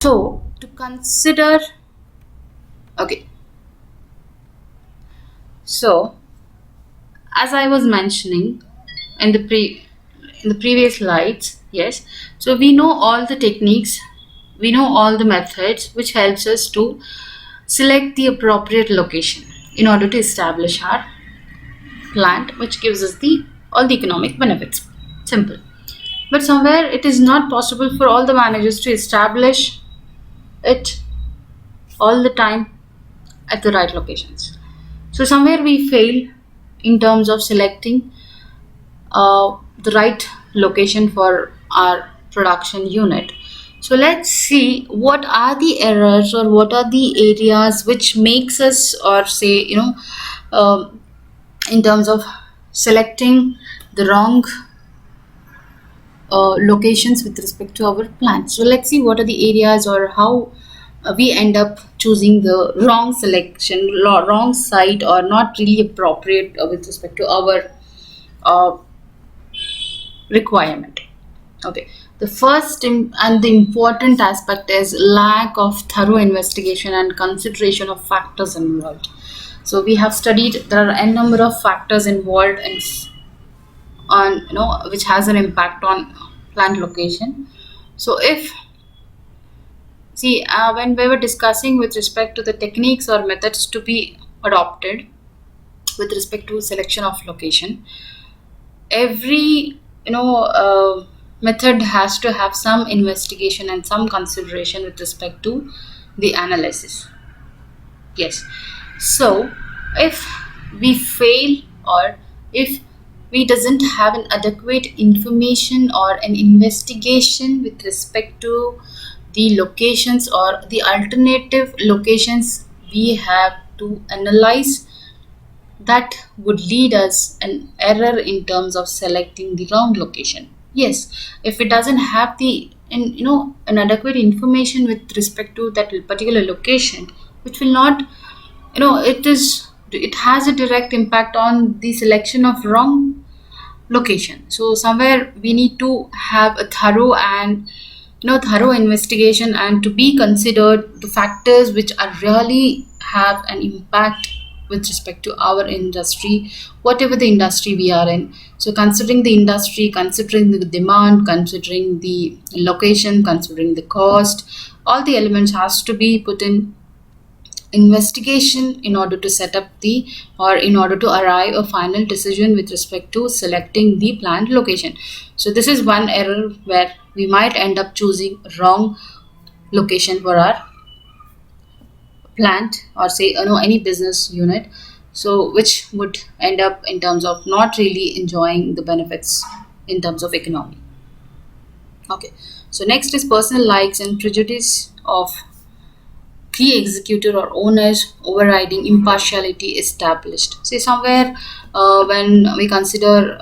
So to consider, okay, so as I was mentioning in the previous slides, yes. So we know all the techniques, we know all the methods which helps us to select the appropriate location in order to establish our plant, which gives us the all the economic benefits. Simple. But somewhere it is not possible for all the managers to establish it all the time at the right locations. So somewhere we fail in terms of selecting the right location for our production unit. So let's see what are the errors or what are the areas which makes us, or say, um in terms of selecting the wrong locations with respect to our plants. So let's see what are the areas or how we end up choosing the wrong selection, wrong site, or not really appropriate with respect to our uh, requirement. Okay. The first and the important aspect is lack of thorough investigation and consideration of factors involved. So we have studied there are n number of factors involved in on which has an impact on plant location. So if see when we were discussing with respect to the techniques or methods to be adopted with respect to selection of location, every method has to have some investigation and some consideration with respect to the analysis. Yes. So if we fail, or if we doesn't have an adequate information or an investigation with respect to the locations or the alternative locations we have to analyze, that would lead us an error in terms of selecting the wrong location. Yes, if it doesn't have the an adequate information with respect to that particular location, which will not, it has a direct impact on the selection of wrong location. So somewhere we need to have a thorough and thorough investigation, and to be considered the factors which are really have an impact with respect to our industry, whatever the industry we are in. So considering the industry, considering the demand, considering the location, considering the cost, all the elements has to be put in investigation in order to set up the, or in order to arrive a final decision with respect to selecting the plant location. So this is one error where we might end up choosing wrong location for our plant, or say any business unit, so which would end up in terms of not really enjoying the benefits in terms of economy. Okay. So next is personal likes and prejudice of key executor or owners overriding impartiality established. See somewhere when we consider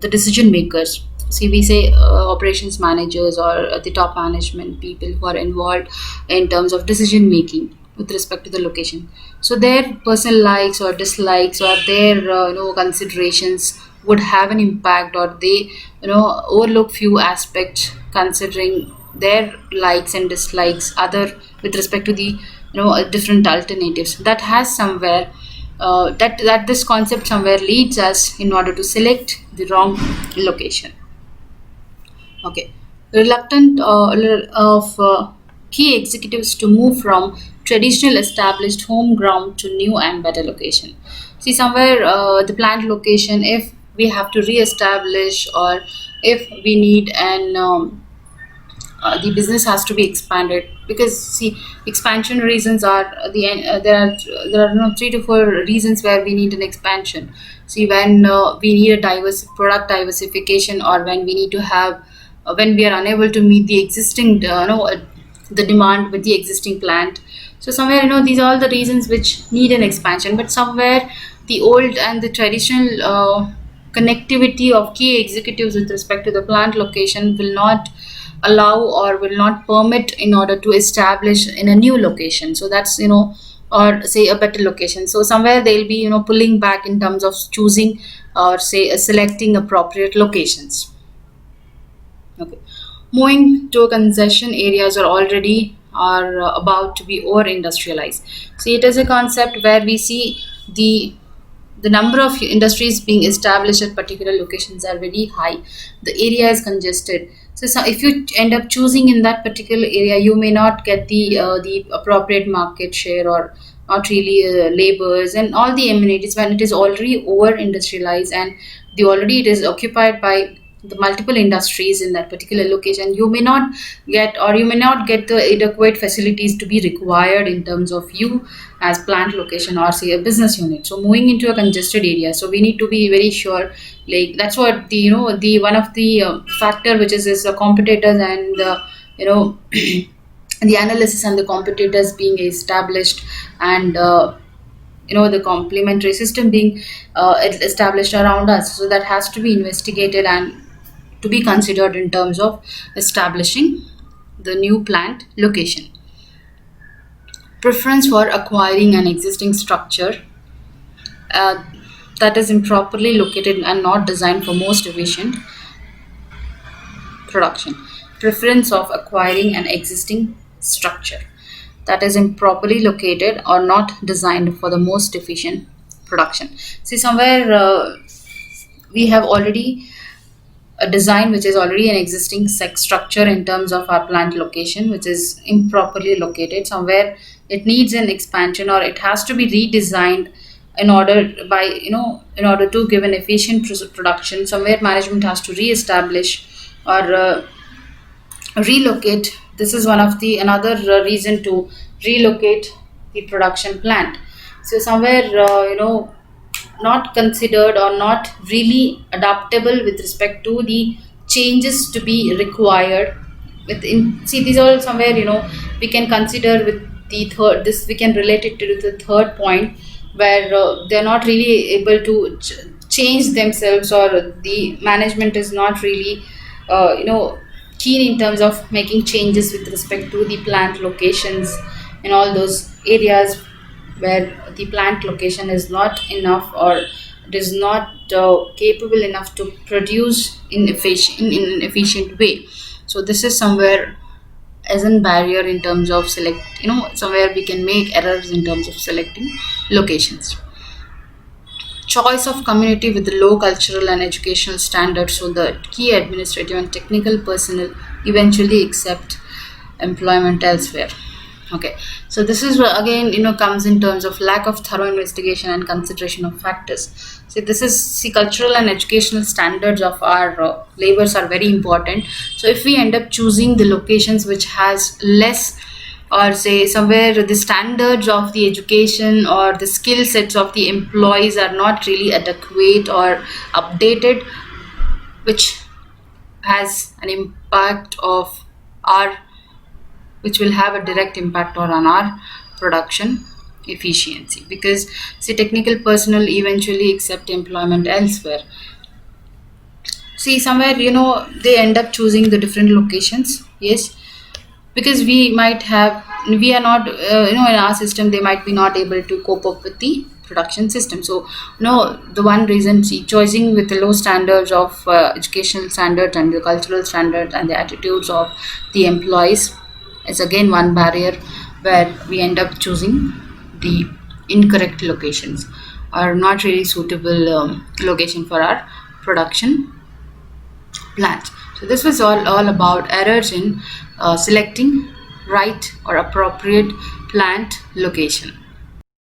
the decision makers, see we say operations managers or the top management people who are involved in terms of decision making with respect to the location. So their personal likes or dislikes or their considerations would have an impact, or they overlook few aspects considering their likes and dislikes other with respect to the different alternatives. That has somewhere that this concept somewhere leads us in order to select the wrong location. Okay. Reluctant of key executives to move from traditional established home ground to new and better location. See somewhere the plant location, if we have to re-establish, or if we need an the business has to be expanded, because see expansion reasons are there are 3 to 4 reasons where we need an expansion. See when we need a diverse product diversification, or when we need to have when we are unable to meet the existing the demand with the existing plant. So somewhere these are all the reasons which need an expansion, but somewhere the old and the traditional connectivity of key executives with respect to the plant location will not allow or will not permit in order to establish in a new location. So that's or say a better location. So somewhere they'll be pulling back in terms of choosing, or say selecting appropriate locations. Okay. Moving to concession areas are already are about to be over industrialized. See, it is a concept where we see the number of industries being established at particular locations are very high. The area is congested. So if you end up choosing in that particular area, you may not get the appropriate market share, or not really labors and all the amenities when it is already over industrialized, and the already it is occupied by the multiple industries in that particular location. You may not get, or you may not get the adequate facilities to be required in terms of you as plant location or say a business unit. So moving into a congested area, so we need to be very sure, like that's what the the one of the factor which is the competitors and you know the analysis and the competitors being established, and the complementary system being established around us. So that has to be investigated and to be considered in terms of establishing the new plant location. Preference for acquiring an existing structure uh, that is improperly located and not designed for most efficient production. Preference of acquiring an existing structure that is improperly located or not designed for the most efficient production. See, somewhere we have already a design which is already an existing sex structure in terms of our plant location, which is improperly located. Somewhere it needs an expansion, or it has to be redesigned in order by in order to give an efficient production. Somewhere management has to re-establish or relocate. This is one of the another reason to relocate the production plant. So somewhere not considered or not really adaptable with respect to the changes to be required within. See, these are all somewhere we can consider with the third, this we can relate it to the third point, where they're not really able to change themselves, or the management is not really keen in terms of making changes with respect to the plant locations in all those areas where the plant location is not enough, or it is not capable enough to produce in an efficient way. So this is somewhere as a barrier in terms of select, somewhere we can make errors in terms of selecting locations. Choice of community with low cultural and educational standards, so the key administrative and technical personnel eventually accept employment elsewhere. Okay, so this is where again comes in terms of lack of thorough investigation and consideration of factors. So this is, see, cultural and educational standards of our labors are very important. So if we end up choosing the locations which has less, or say somewhere the standards of the education or the skill sets of the employees are not really adequate or updated, which has an impact of our, which will have a direct impact on our production efficiency, because see, technical personnel eventually accept employment elsewhere. See, somewhere they end up choosing the different locations, yes, because we are not in our system they might be not able to cope up with the production system. So the one reason, see, choosing with the low standards of educational standards and the cultural standards and the attitudes of the employees is again one barrier, where we end up choosing the incorrect locations, or not really suitable location for our production plant. So this was all about errors in selecting right or appropriate plant location.